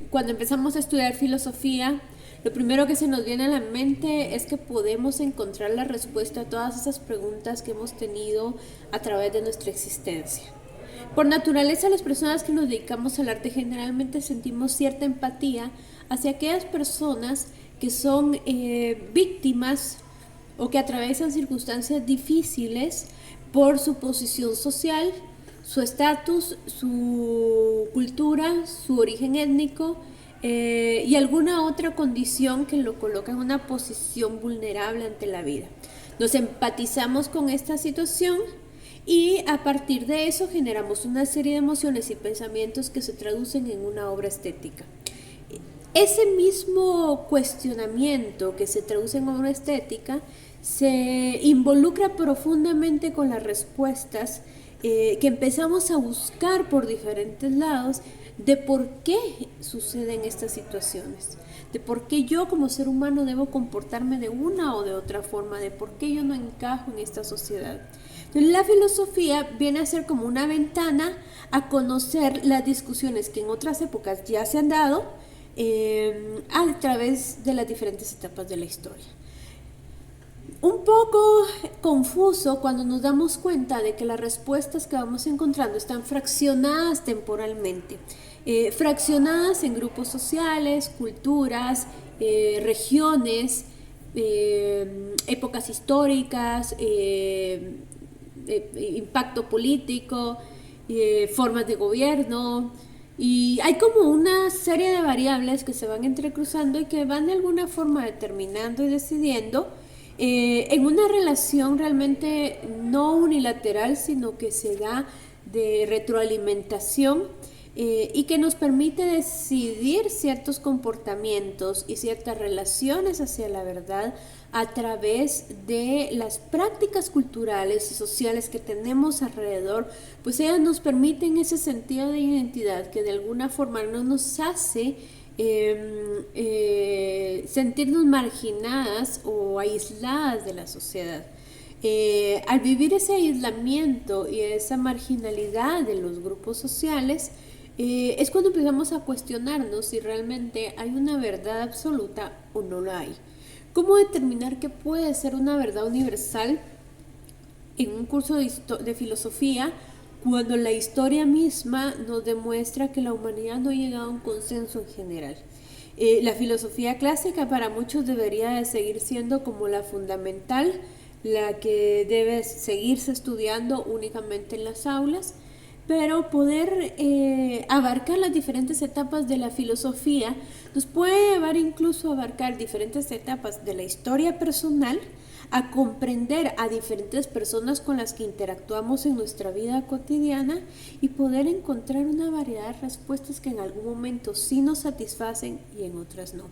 cuando empezamos a estudiar filosofía, lo primero que se nos viene a la mente es que podemos encontrar la respuesta a todas esas preguntas que hemos tenido a través de nuestra existencia. Por naturaleza, las personas que nos dedicamos al arte generalmente sentimos cierta empatía hacia aquellas personas que son víctimas o que atraviesan circunstancias difíciles por su posición social, su estatus, su cultura, su origen étnico y alguna otra condición que lo coloca en una posición vulnerable ante la vida. Nos empatizamos con esta situación y a partir de eso generamos una serie de emociones y pensamientos que se traducen en una obra estética. Ese mismo cuestionamiento que se traduce en obra estética se involucra profundamente con las respuestas que empezamos a buscar por diferentes lados de por qué suceden estas situaciones, de por qué yo como ser humano debo comportarme de una o de otra forma, de por qué yo no encajo en esta sociedad. Entonces, la filosofía viene a ser como una ventana a conocer las discusiones que en otras épocas ya se han dado a través de las diferentes etapas de la historia. Un poco confuso cuando nos damos cuenta de que las respuestas que vamos encontrando están fraccionadas temporalmente, fraccionadas en grupos sociales, culturas, regiones, épocas históricas, impacto político, formas de gobierno, y hay como una serie de variables que se van entrecruzando y que van de alguna forma determinando y decidiendo en una relación realmente no unilateral, sino que se da de retroalimentación y que nos permite decidir ciertos comportamientos y ciertas relaciones hacia la verdad a través de las prácticas culturales y sociales que tenemos alrededor, pues ellas nos permiten ese sentido de identidad que de alguna forma no nos hace sentirnos marginadas o aisladas de la sociedad. Al vivir ese aislamiento y esa marginalidad de los grupos sociales, es cuando empezamos a cuestionarnos si realmente hay una verdad absoluta o no la hay. ¿Cómo determinar qué puede ser una verdad universal en un curso de filosofía cuando la historia misma nos demuestra que la humanidad no ha llegado a un consenso en general? La filosofía clásica para muchos debería de seguir siendo como la fundamental, la que debe seguirse estudiando únicamente en las aulas, pero poder abarcar las diferentes etapas de la filosofía nos puede llevar incluso a abarcar diferentes etapas de la historia personal, a comprender a diferentes personas con las que interactuamos en nuestra vida cotidiana y poder encontrar una variedad de respuestas que en algún momento sí nos satisfacen y en otras no.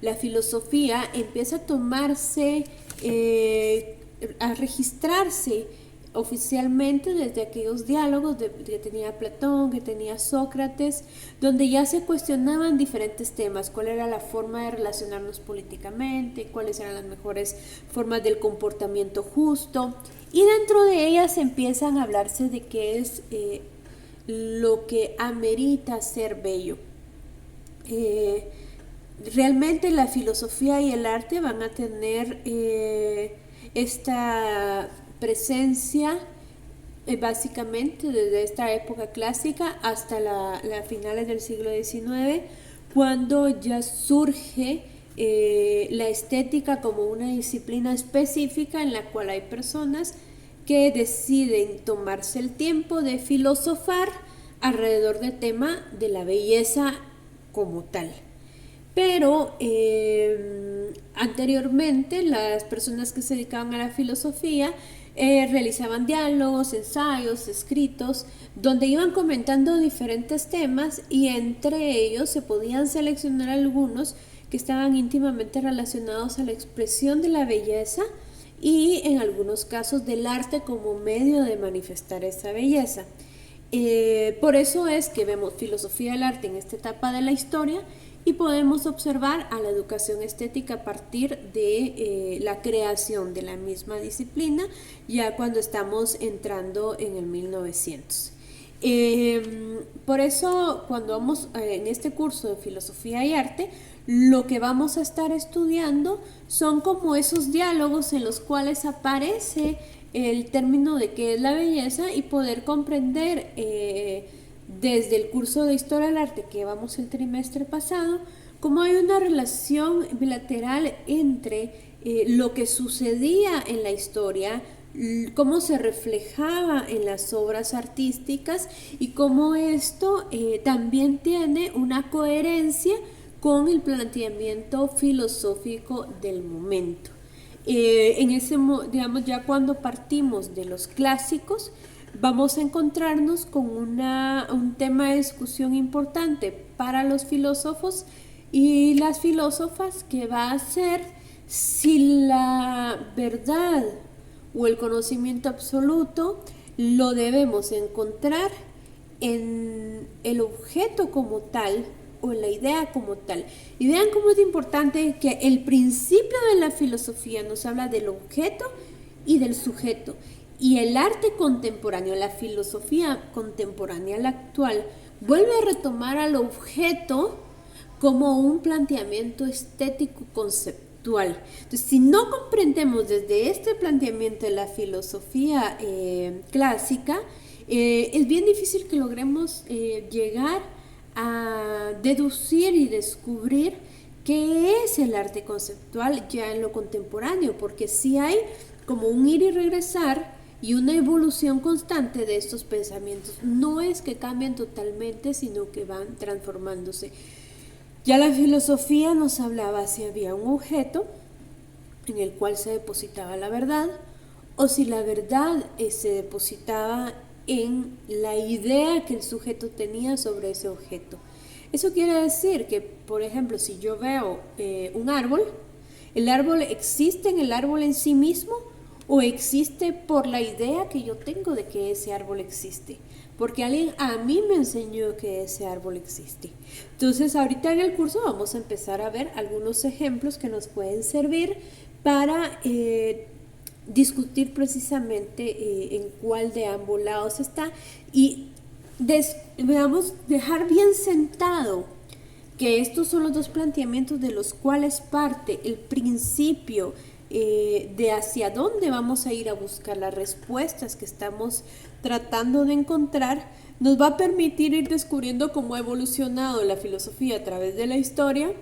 La filosofía empieza a tomarse, a registrarse oficialmente desde aquellos diálogos que tenía Platón, que tenía Sócrates, donde ya se cuestionaban diferentes temas, cuál era la forma de relacionarnos políticamente, cuáles eran las mejores formas del comportamiento justo, y dentro de ellas empiezan a hablarse de qué es lo que amerita ser bello. Realmente la filosofía y el arte van a tener esta presencia básicamente desde esta época clásica hasta las finales del siglo XIX, cuando ya surge la estética como una disciplina específica en la cual hay personas que deciden tomarse el tiempo de filosofar alrededor del tema de la belleza como tal. Pero anteriormente las personas que se dedicaban a la filosofía realizaban diálogos, ensayos, escritos, donde iban comentando diferentes temas y entre ellos se podían seleccionar algunos que estaban íntimamente relacionados a la expresión de la belleza y en algunos casos del arte como medio de manifestar esa belleza. Por eso es que vemos filosofía del arte en esta etapa de la historia y podemos observar a la educación estética a partir de la creación de la misma disciplina ya cuando estamos entrando en el 1900. Por eso, cuando vamos en este curso de filosofía y arte, lo que vamos a estar estudiando son como esos diálogos en los cuales aparece el término de qué es la belleza y poder comprender desde el curso de historia del arte que vamos el trimestre pasado, cómo hay una relación bilateral entre lo que sucedía en la historia, cómo se reflejaba en las obras artísticas y cómo esto también tiene una coherencia con el planteamiento filosófico del momento. Digamos, ya cuando partimos de los clásicos, vamos a encontrarnos con un tema de discusión importante para los filósofos y las filósofas, que va a ser si la verdad o el conocimiento absoluto lo debemos encontrar en el objeto como tal o en la idea como tal. Y vean cómo es importante que el principio de la filosofía nos habla del objeto y del sujeto. Y el arte contemporáneo, la filosofía contemporánea, la actual, vuelve a retomar al objeto como un planteamiento estético conceptual. Entonces, si no comprendemos desde este planteamiento de la filosofía clásica, es bien difícil que logremos llegar a deducir y descubrir qué es el arte conceptual ya en lo contemporáneo, porque sí hay como un ir y regresar y una evolución constante de estos pensamientos. No es que cambien totalmente, sino que van transformándose. Ya la filosofía nos hablaba si había un objeto en el cual se depositaba la verdad, o si la verdad se depositaba en la idea que el sujeto tenía sobre ese objeto. Eso quiere decir que, por ejemplo, si yo veo un árbol, ¿el árbol existe en el árbol en sí mismo o existe por la idea que yo tengo de que ese árbol existe? Porque alguien a mí me enseñó que ese árbol existe. Entonces, ahorita en el curso vamos a empezar a ver algunos ejemplos que nos pueden servir para discutir precisamente en cuál de ambos lados está y dejar bien sentado que estos son los dos planteamientos de los cuales parte el principio de hacia dónde vamos a ir a buscar las respuestas que estamos tratando de encontrar. Nos va a permitir ir descubriendo cómo ha evolucionado la filosofía a través de la historia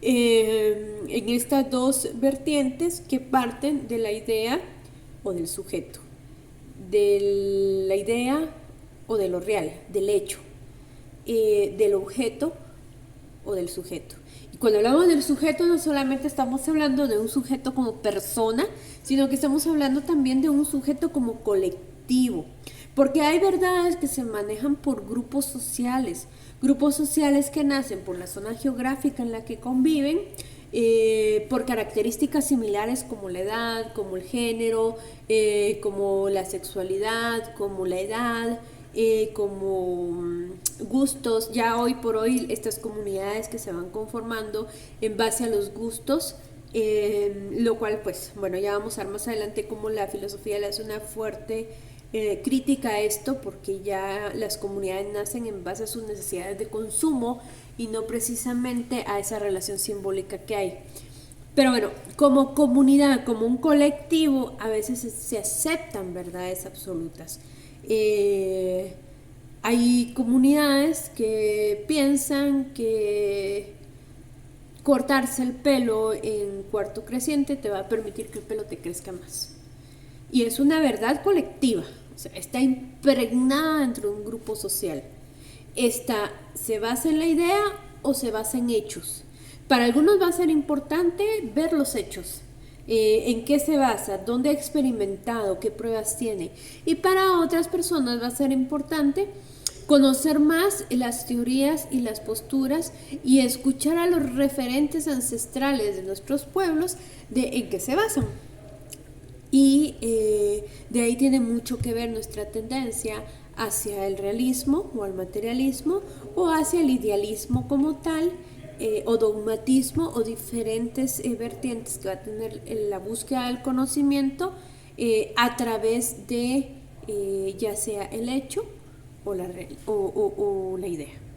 en estas dos vertientes que parten de la idea o del sujeto, de la idea o de lo real, del hecho, del objeto o del sujeto. Y cuando hablamos del sujeto, no solamente estamos hablando de un sujeto como persona, sino que estamos hablando también de un sujeto como colectivo, porque hay verdades que se manejan por grupos sociales que nacen por la zona geográfica en la que conviven, por características similares como la edad, como el género, como la sexualidad, como la edad, como gustos. Ya hoy por hoy estas comunidades que se van conformando en base a los gustos, lo cual pues bueno, ya vamos a ver más adelante cómo la filosofía le hace una fuerte crítica a esto, porque ya las comunidades nacen en base a sus necesidades de consumo y no precisamente a esa relación simbólica que hay. Pero bueno, como comunidad, como un colectivo, a veces se aceptan verdades absolutas. Hay comunidades que piensan que cortarse el pelo en cuarto creciente te va a permitir que el pelo te crezca más. Y es una verdad colectiva, o sea, está impregnada dentro de un grupo social. Esta se basa en la idea o se basa en hechos. Para algunos va a ser importante ver los hechos, en qué se basa, dónde ha experimentado, qué pruebas tiene. Y para otras personas va a ser importante conocer más las teorías y las posturas y escuchar a los referentes ancestrales de nuestros pueblos de en qué se basan. Y de ahí tiene mucho que ver nuestra tendencia hacia el realismo o al materialismo o hacia el idealismo como tal, o dogmatismo o diferentes vertientes que va a tener la búsqueda del conocimiento a través de ya sea el hecho o la idea.